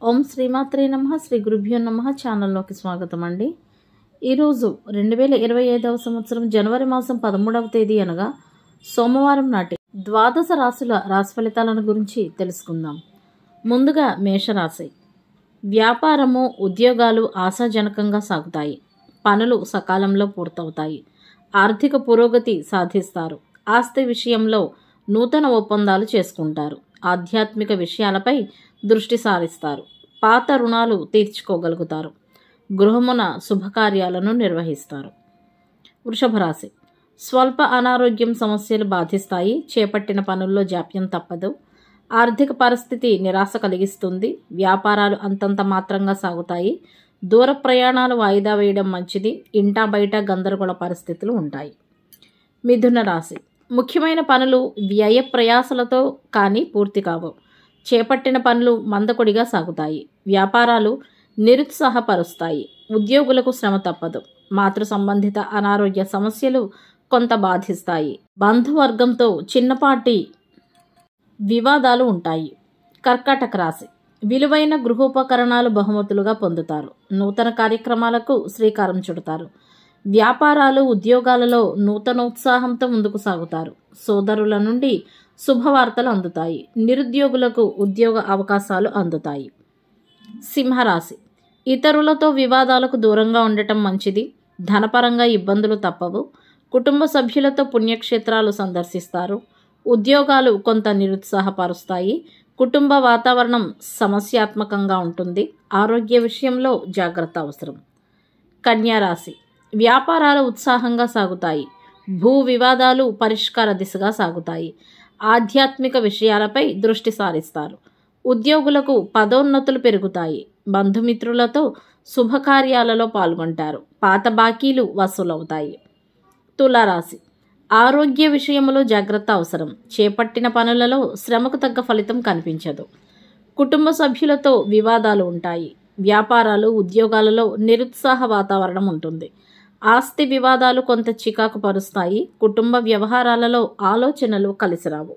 ఓం శ్రీమాత్రే నమః. శ్రీ గురుభ్యో నమః. ఛానల్లోకి స్వాగతం అండి. ఈరోజు 2025వ సంవత్సరం జనవరి మాసం 13వ తేదీ అనగా సోమవారం నాటి ద్వాదశ రాశుల రాశి ఫలితాలను గురించి తెలుసుకుందాం. ముందుగా మేషరాశి. వ్యాపారము, ఉద్యోగాలు ఆశాజనకంగా సాగుతాయి. పనులు సకాలంలో పూర్తవుతాయి. ఆర్థిక పురోగతి సాధిస్తారు. ఆస్తి విషయంలో నూతన ఒప్పందాలు చేసుకుంటారు. ఆధ్యాత్మిక విషయాలపై దృష్టి సారిస్తారు. పాత రుణాలు తీర్చుకోగలుగుతారు. గృహమున శుభకార్యాలను నిర్వహిస్తారు. వృషభ రాశి. స్వల్ప అనారోగ్యం సమస్యలు బాధిస్తాయి. చేపట్టిన పనుల్లో జాప్యం తప్పదు. ఆర్థిక పరిస్థితి నిరాశ కలిగిస్తుంది. వ్యాపారాలు అంతంత మాత్రంగా సాగుతాయి. దూర ప్రయాణాలు వాయిదా వేయడం మంచిది. ఇంటా బయట గందరగోళ పరిస్థితులు ఉంటాయి. మిథున రాశి. ముఖ్యమైన పనులు వ్యయ ప్రయాసలతో కానీ పూర్తి కావు. చేపట్టిన పనులు మందకొడిగా సాగుతాయి. వ్యాపారాలు నిరుత్సాహపరుస్తాయి. ఉద్యోగులకు శ్రమ తప్పదు. మాతృ సంబంధిత అనారోగ్య సమస్యలు కొంత బాధిస్తాయి. బంధువర్గంతో చిన్నపాటి వివాదాలు ఉంటాయి. కర్కాటక రాశి. విలువైన గృహోపకరణాలు బహుమతులుగా పొందుతారు. నూతన కార్యక్రమాలకు శ్రీకారం చుడతారు. వ్యాపారాలు, ఉద్యోగాలలో నూతనోత్సాహంతో ముందుకు సాగుతారు. సోదరుల నుండి శుభవార్తలు అందుతాయి. నిరుద్యోగులకు ఉద్యోగ అవకాశాలు అందుతాయి. సింహరాశి. ఇతరులతో వివాదాలకు దూరంగా ఉండటం మంచిది. ధనపరంగా ఇబ్బందులు తప్పవు. కుటుంబ సభ్యులతో పుణ్యక్షేత్రాలు సందర్శిస్తారు. ఉద్యోగాలు కొంత నిరుత్సాహపరుస్తాయి. కుటుంబ వాతావరణం సమస్యాత్మకంగా ఉంటుంది. ఆరోగ్య విషయంలో జాగ్రత్త అవసరం. కన్యా రాశి. వ్యాపారాలు ఉత్సాహంగా సాగుతాయి. భూ వివాదాలు పరిష్కార దిశగా సాగుతాయి. ఆధ్యాత్మిక విషయాలపై దృష్టి సారిస్తారు. ఉద్యోగులకు పదోన్నతులు పెరుగుతాయి. బంధుమిత్రులతో శుభకార్యాలలో పాల్గొంటారు. పాత బాకీలు వసూలవుతాయి. తులారాశి. ఆరోగ్య విషయంలో జాగ్రత్త అవసరం. చేపట్టిన పనులలో శ్రమకు తగ్గ ఫలితం కనిపించదు. కుటుంబ సభ్యులతో వివాదాలు ఉంటాయి. వ్యాపారాలు, ఉద్యోగాలలో నిరుత్సాహ వాతావరణం ఉంటుంది. ఆస్తి వివాదాలు కొంత చికాకు పరుస్తాయి. కుటుంబ వ్యవహారాలలో ఆలోచనలు కలిసిరావు.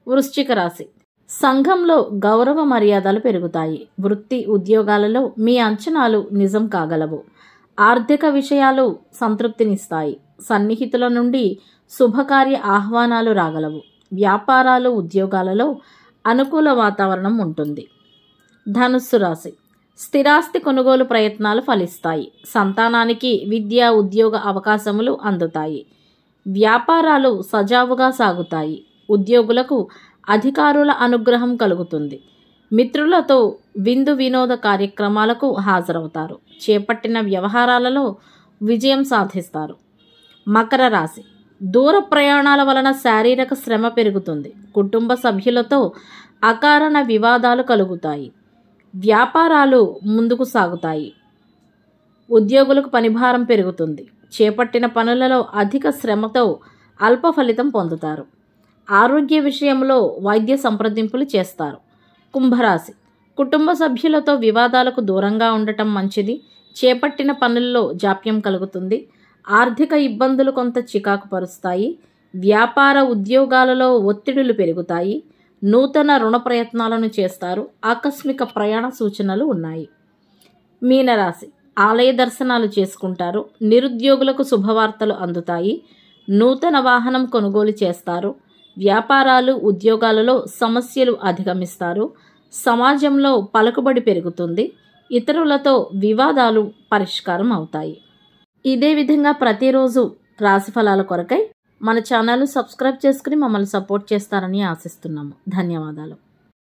వృశ్చిక రాశి. సంఘంలో గౌరవ మర్యాదలు పెరుగుతాయి. వృత్తి, ఉద్యోగాలలో మీ అంచనాలు నిజం కాగలవు. ఆర్థిక విషయాలు సంతృప్తినిస్తాయి. సన్నిహితుల నుండి శుభకార్య ఆహ్వానాలు రాగలవు. వ్యాపారాలు, ఉద్యోగాలలో అనుకూల వాతావరణం ఉంటుంది. ధనుస్సు రాశి. స్థిరాస్తి కొనుగోలు ప్రయత్నాలు ఫలిస్తాయి. సంతానానికి విద్యా, ఉద్యోగ అవకాశములు అందుతాయి. వ్యాపారాలు సజావుగా సాగుతాయి. ఉద్యోగులకు అధికారుల అనుగ్రహం కలుగుతుంది. మిత్రులతో విందు వినోద కార్యక్రమాలకు హాజరవుతారు. చేపట్టిన వ్యవహారాలలో విజయం సాధిస్తారు. మకర రాశి. దూర ప్రయాణాల వలన శారీరక శ్రమ పెరుగుతుంది. కుటుంబ సభ్యులతో అకారణ వివాదాలు కలుగుతాయి. వ్యాపారాలు ముందుకు సాగుతాయి. ఉద్యోగులకు పనిభారం పెరుగుతుంది. చేపట్టిన పనులలో అధిక శ్రమతో అల్ప ఫలితం పొందుతారు. ఆరోగ్య విషయంలో వైద్య సంప్రదింపులు చేస్తారు. కుంభరాశి. కుటుంబ సభ్యులతో వివాదాలకు దూరంగా ఉండటం మంచిది. చేపట్టిన పనుల్లో జాప్యం కలుగుతుంది. ఆర్థిక ఇబ్బందులు కొంత చికాకు పరుస్తాయి. వ్యాపార, ఉద్యోగాలలో ఒత్తిడులు పెరుగుతాయి. నూతన రుణ ప్రయత్నాలను చేస్తారు. ఆకస్మిక ప్రయాణ సూచనలు ఉన్నాయి. మీనరాశి. ఆలయ దర్శనాలు చేసుకుంటారు. నిరుద్యోగులకు శుభవార్తలు అందుతాయి. నూతన వాహనం కొనుగోలు చేస్తారు. వ్యాపారాలు, ఉద్యోగాలలో సమస్యలు అధిగమిస్తారు. సమాజంలో పలుకుబడి పెరుగుతుంది. ఇతరులతో వివాదాలు పరిష్కారం అవుతాయి. ఇదే విధంగా ప్రతిరోజు రాశి ఫలాల కొరకై మన ఛానల్ సబ్స్క్రైబ్ చేసుకుని మమ్మల్ని సపోర్ట్ చేస్తారని ఆశిస్తున్నాము. ధన్యవాదాలు.